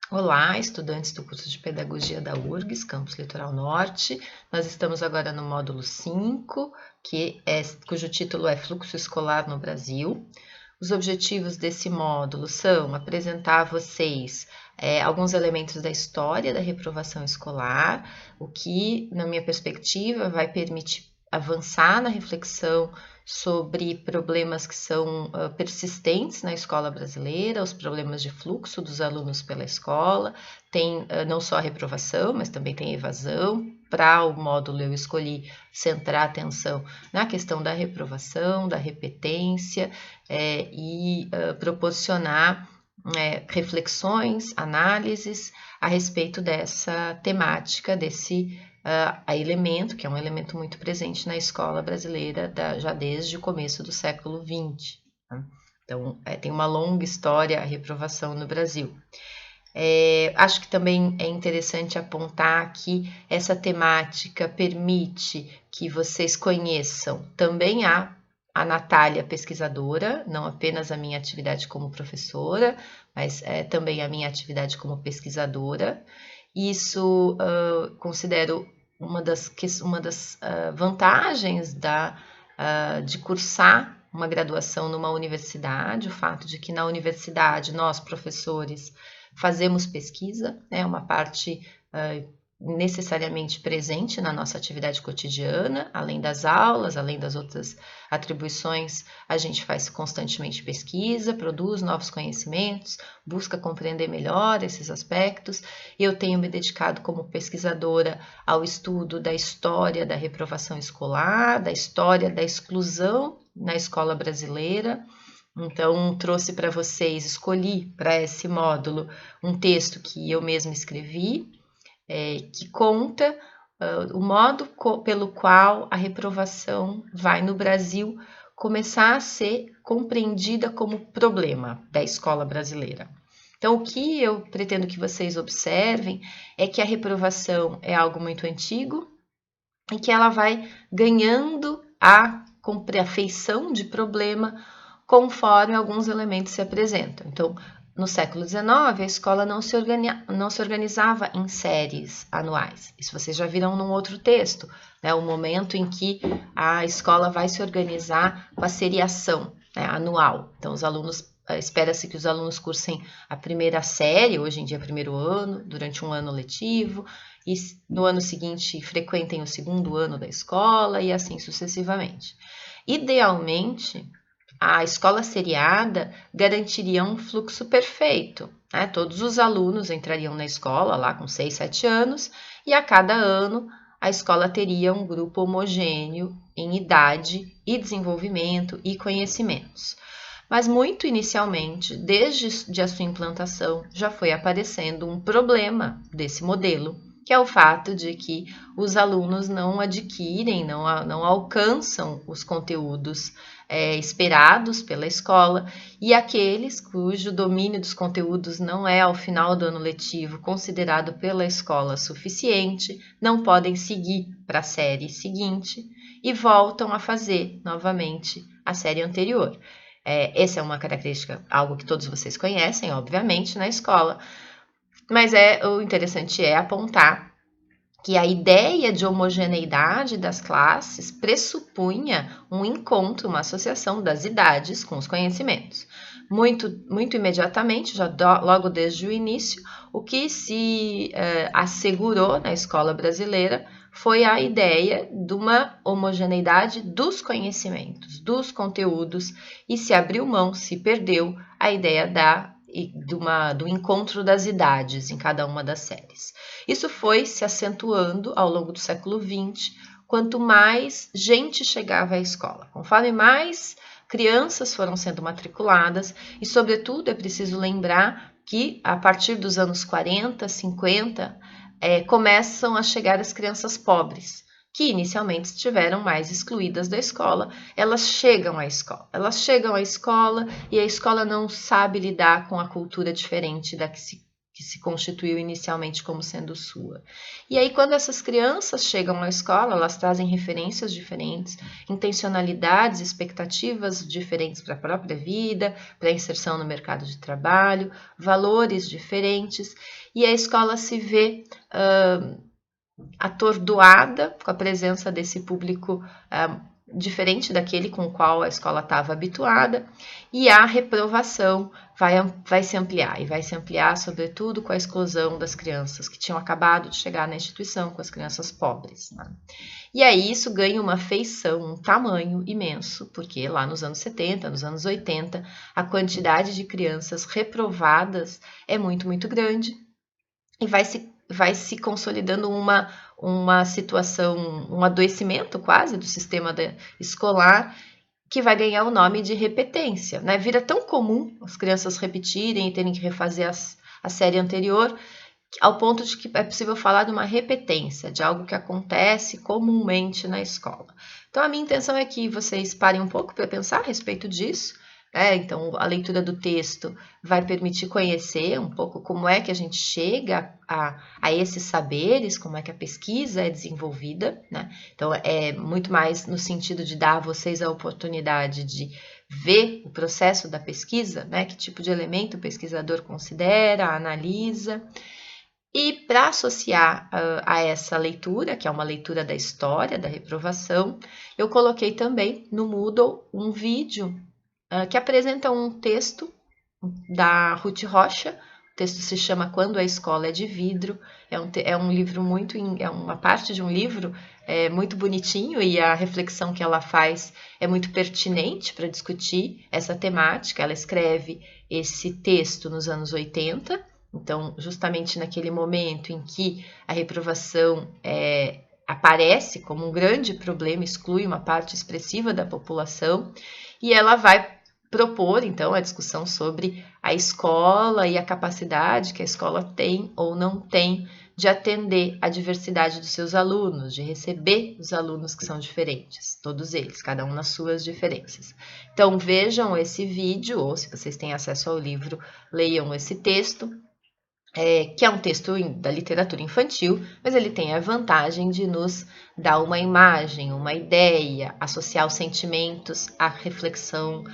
Olá, estudantes do curso de Pedagogia da URGS, Campus Litoral Norte. Nós estamos agora no módulo 5, cujo título é Fluxo Escolar no Brasil. Os objetivos desse módulo são apresentar a vocês alguns elementos da história da reprovação escolar, o que, na minha perspectiva, vai permitir avançar na reflexão sobre problemas que são persistentes na escola brasileira, os problemas de fluxo dos alunos pela escola, tem não só a reprovação, mas também tem a evasão. Para o módulo eu escolhi centrar a atenção na questão da reprovação, da repetência e proporcionar reflexões, análises a respeito dessa temática, desse elemento, que é um elemento muito presente na escola brasileira já desde o começo do século XX. Né? Então, tem uma longa história a reprovação no Brasil. Acho que também é interessante apontar que essa temática permite que vocês conheçam também a Natália pesquisadora, não apenas a minha atividade como professora, mas também a minha atividade como pesquisadora. Isso considero uma das vantagens de cursar uma graduação numa universidade, o fato de que na universidade nós, professores, fazemos pesquisa, é uma parte necessariamente presente na nossa atividade cotidiana, além das aulas, além das outras atribuições, a gente faz constantemente pesquisa, produz novos conhecimentos, busca compreender melhor esses aspectos. Eu tenho me dedicado como pesquisadora ao estudo da história da reprovação escolar, da história da exclusão na escola brasileira. Então, trouxe para vocês, escolhi para esse módulo um texto que eu mesma escrevi, que conta o modo pelo qual a reprovação vai no Brasil começar a ser compreendida como problema da escola brasileira. Então, o que eu pretendo que vocês observem é que a reprovação é algo muito antigo e que ela vai ganhando a feição de problema conforme alguns elementos se apresentam. Então, no século XIX, a escola não se organizava em séries anuais. Isso vocês já viram num outro texto, né? O momento em que a escola vai se organizar com a seriação, né, anual. Então, os alunos espera-se que os alunos cursem a primeira série, hoje em dia primeiro ano, durante um ano letivo, e no ano seguinte frequentem o segundo ano da escola e assim sucessivamente. Idealmente, a escola seriada garantiria um fluxo perfeito, né? Todos os alunos entrariam na escola lá com 6, 7 anos e a cada ano a escola teria um grupo homogêneo em idade e desenvolvimento e conhecimentos. Mas muito inicialmente, desde a sua implantação, já foi aparecendo um problema desse modelo, que é o fato de que os alunos não adquirem, não alcançam os conteúdos esperados pela escola, e aqueles cujo domínio dos conteúdos não é ao final do ano letivo considerado pela escola suficiente, não podem seguir para a série seguinte e voltam a fazer novamente a série anterior. Essa é uma característica, algo que todos vocês conhecem, obviamente, na escola, mas o interessante é apontar que a ideia de homogeneidade das classes pressupunha um encontro, uma associação das idades com os conhecimentos. Muito imediatamente, logo desde o início, o que se assegurou na escola brasileira foi a ideia de uma homogeneidade dos conhecimentos, dos conteúdos, e se abriu mão, se perdeu a ideia do encontro das idades em cada uma das séries. Isso foi se acentuando ao longo do século XX, quanto mais gente chegava à escola. Conforme mais crianças foram sendo matriculadas, e sobretudo é preciso lembrar que a partir dos anos 40, 50, começam a chegar as crianças pobres, que inicialmente estiveram mais excluídas da escola. Elas chegam à escola e a escola não sabe lidar com a cultura diferente da que que se constituiu inicialmente como sendo sua. E aí, quando essas crianças chegam à escola, elas trazem referências diferentes, intencionalidades, expectativas diferentes para a própria vida, para a inserção no mercado de trabalho, valores diferentes, e a escola se vê atordoada com a presença desse público diferente daquele com o qual a escola estava habituada, e a reprovação vai se ampliar, e vai se ampliar sobretudo com a exclusão das crianças que tinham acabado de chegar na instituição, com as crianças pobres, né? E aí isso ganha uma feição, um tamanho imenso, porque lá nos anos 70, nos anos 80, a quantidade de crianças reprovadas é muito, muito grande, e vai se consolidando uma situação, um adoecimento quase do sistema escolar, que vai ganhar o nome de repetência, né? Vira tão comum as crianças repetirem e terem que refazer a série anterior, ao ponto de que é possível falar de uma repetência, de algo que acontece comumente na escola. Então, a minha intenção é que vocês parem um pouco para pensar a respeito disso. Então, a leitura do texto vai permitir conhecer um pouco como é que a gente chega a esses saberes, como é que a pesquisa é desenvolvida, né? Então, é muito mais no sentido de dar a vocês a oportunidade de ver o processo da pesquisa, né? Que tipo de elemento o pesquisador considera, analisa. E para associar a essa leitura, que é uma leitura da história, da reprovação, eu coloquei também no Moodle um vídeo que apresenta um texto da Ruth Rocha. O texto se chama Quando a Escola é de Vidro. É um livro é uma parte de um livro muito bonitinho, e a reflexão que ela faz é muito pertinente para discutir essa temática. Ela escreve esse texto nos anos 80, então justamente naquele momento em que a reprovação aparece como um grande problema, exclui uma parte expressiva da população, e ela vai propor, então, a discussão sobre a escola e a capacidade que a escola tem ou não tem de atender a diversidade dos seus alunos, de receber os alunos que são diferentes, todos eles, cada um nas suas diferenças. Então, vejam esse vídeo, ou se vocês têm acesso ao livro, leiam esse texto, que é um texto da literatura infantil, mas ele tem a vantagem de nos dar uma imagem, uma ideia, associar os sentimentos à reflexão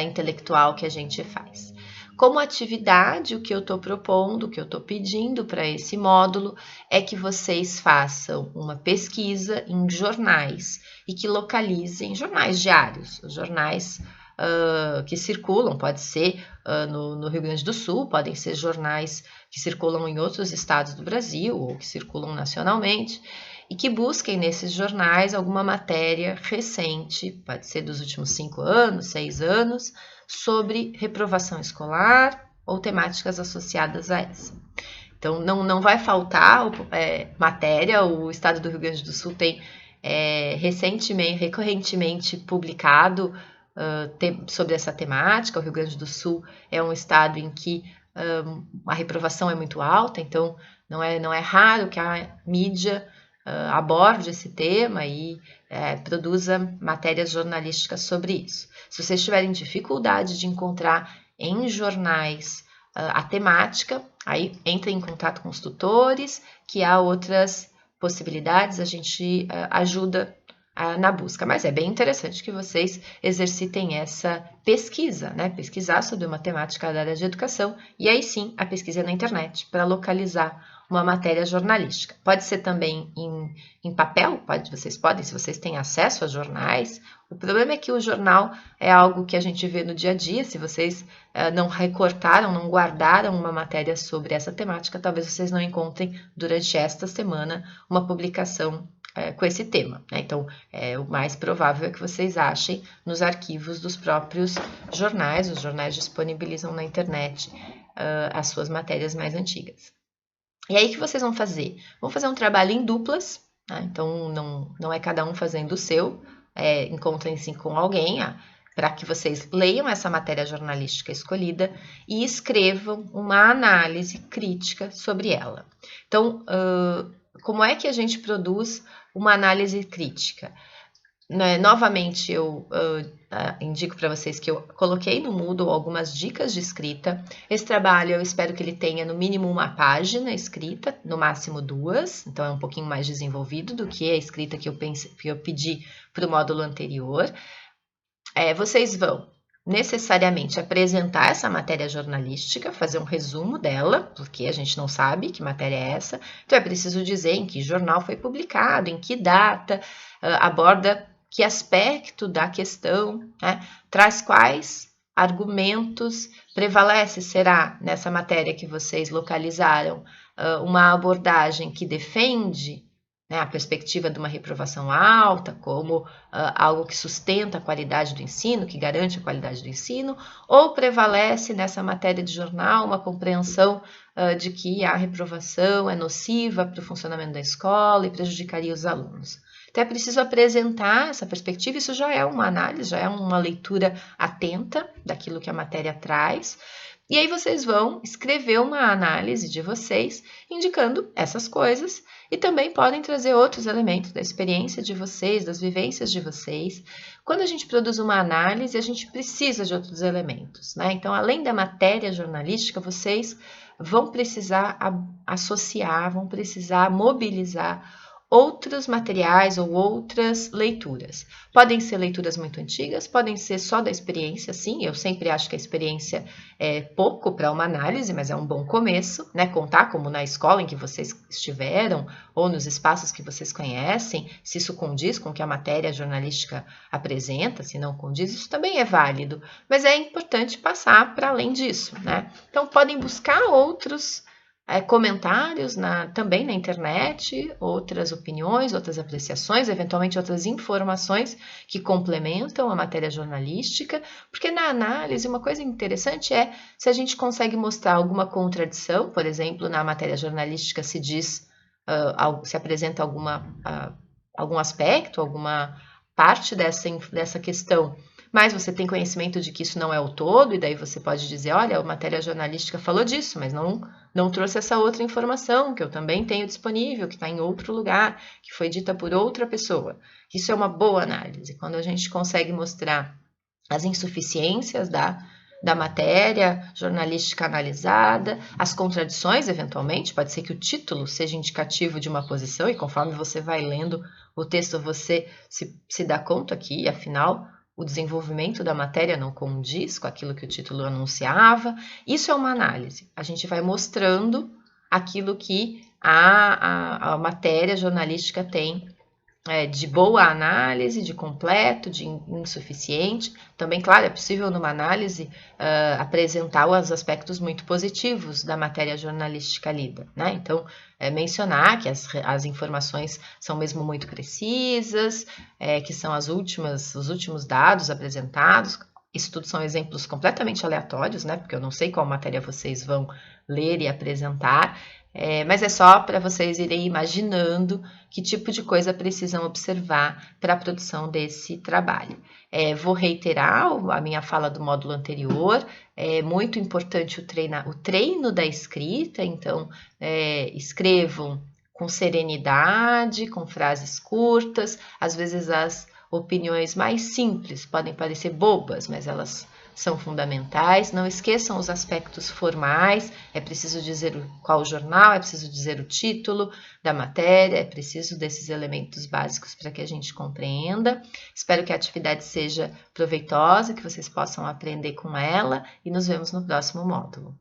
intelectual que a gente faz. Como atividade, o que eu estou propondo, o que eu estou pedindo para esse módulo é que vocês façam uma pesquisa em jornais e que localizem jornais diários, os jornais que circulam, pode ser no Rio Grande do Sul, podem ser jornais que circulam em outros estados do Brasil ou que circulam nacionalmente, e que busquem nesses jornais alguma matéria recente, pode ser dos últimos 5 anos, 6 anos, sobre reprovação escolar ou temáticas associadas a essa. Então, não vai faltar matéria. O estado do Rio Grande do Sul tem recorrentemente publicado sobre essa temática. O Rio Grande do Sul é um estado em que a reprovação é muito alta, então não é raro que a mídia aborde esse tema e produza matérias jornalísticas sobre isso. Se vocês tiverem dificuldade de encontrar em jornais a temática, aí entrem em contato com os tutores, que há outras possibilidades, a gente ajuda na busca, mas é bem interessante que vocês exercitem essa pesquisa, né? Pesquisar sobre uma temática da área de educação, e aí sim a pesquisa na internet para localizar uma matéria jornalística. Pode ser também em papel, vocês podem, se vocês têm acesso a jornais. O problema é que o jornal é algo que a gente vê no dia a dia. Se vocês não recortaram, não guardaram uma matéria sobre essa temática, talvez vocês não encontrem durante esta semana uma publicação com esse tema, né? Então, o mais provável é que vocês achem nos arquivos dos próprios jornais. Os jornais disponibilizam na internet as suas matérias mais antigas. E aí, o que vocês vão fazer? Vão fazer um trabalho em duplas, né? Então, não é cada um fazendo o seu, encontrem-se com alguém para que vocês leiam essa matéria jornalística escolhida e escrevam uma análise crítica sobre ela. Então, como é que a gente produz uma análise crítica? Novamente, eu indico para vocês que eu coloquei no Moodle algumas dicas de escrita. Esse trabalho eu espero que ele tenha no mínimo uma página escrita, no máximo 2, então é um pouquinho mais desenvolvido do que a escrita que eu pedi para o módulo anterior. Vocês vão necessariamente apresentar essa matéria jornalística, fazer um resumo dela, porque a gente não sabe que matéria é essa, então é preciso dizer em que jornal foi publicado, em que data, aborda que aspecto da questão, né? Traz quais argumentos prevalece, será nessa matéria que vocês localizaram, uma abordagem que defende, né, a perspectiva de uma reprovação alta, como algo que sustenta a qualidade do ensino, que garante a qualidade do ensino, ou prevalece nessa matéria de jornal uma compreensão de que a reprovação é nociva para o funcionamento da escola e prejudicaria os alunos. Então é preciso apresentar essa perspectiva, isso já é uma análise, já é uma leitura atenta daquilo que a matéria traz. E aí vocês vão escrever uma análise de vocês, indicando essas coisas, e também podem trazer outros elementos da experiência de vocês, das vivências de vocês. Quando a gente produz uma análise, a gente precisa de outros elementos, né? Então, além da matéria jornalística, vocês vão precisar associar, vão precisar mobilizar outros materiais ou outras leituras. Podem ser leituras muito antigas, podem ser só da experiência, sim. Eu sempre acho que a experiência é pouco para uma análise, mas é um bom começo, né? Contar como na escola em que vocês estiveram ou nos espaços que vocês conhecem, se isso condiz com o que a matéria jornalística apresenta, se não condiz, isso também é válido, mas é importante passar para além disso, né? Então, podem buscar outros comentários também na internet, outras opiniões, outras apreciações, eventualmente outras informações que complementam a matéria jornalística, porque na análise uma coisa interessante é se a gente consegue mostrar alguma contradição, por exemplo, na matéria jornalística se diz, se apresenta algum aspecto, alguma parte dessa questão, mas você tem conhecimento de que isso não é o todo, e daí você pode dizer, olha, a matéria jornalística falou disso, mas não trouxe essa outra informação que eu também tenho disponível, que está em outro lugar, que foi dita por outra pessoa. Isso é uma boa análise, quando a gente consegue mostrar as insuficiências da matéria jornalística analisada, as contradições, eventualmente, pode ser que o título seja indicativo de uma posição, e conforme você vai lendo o texto, você se dá conta que, afinal, o desenvolvimento da matéria não condiz com aquilo que o título anunciava. Isso é uma análise. A gente vai mostrando aquilo que a matéria jornalística tem de boa análise, de completo, de insuficiente. Também, claro, é possível numa análise apresentar os aspectos muito positivos da matéria jornalística lida, né? Então, mencionar que as informações são mesmo muito precisas, que são os últimos dados apresentados. Isso tudo são exemplos completamente aleatórios, né? Porque eu não sei qual matéria vocês vão ler e apresentar, mas é só para vocês irem imaginando que tipo de coisa precisam observar para a produção desse trabalho. Vou reiterar a minha fala do módulo anterior, é muito importante o treino da escrita, então escrevam com serenidade, com frases curtas, às vezes as opiniões mais simples podem parecer bobas, mas elas são fundamentais. Não esqueçam os aspectos formais, é preciso dizer qual o jornal, é preciso dizer o título da matéria, é preciso desses elementos básicos para que a gente compreenda. Espero que a atividade seja proveitosa, que vocês possam aprender com ela e nos vemos no próximo módulo.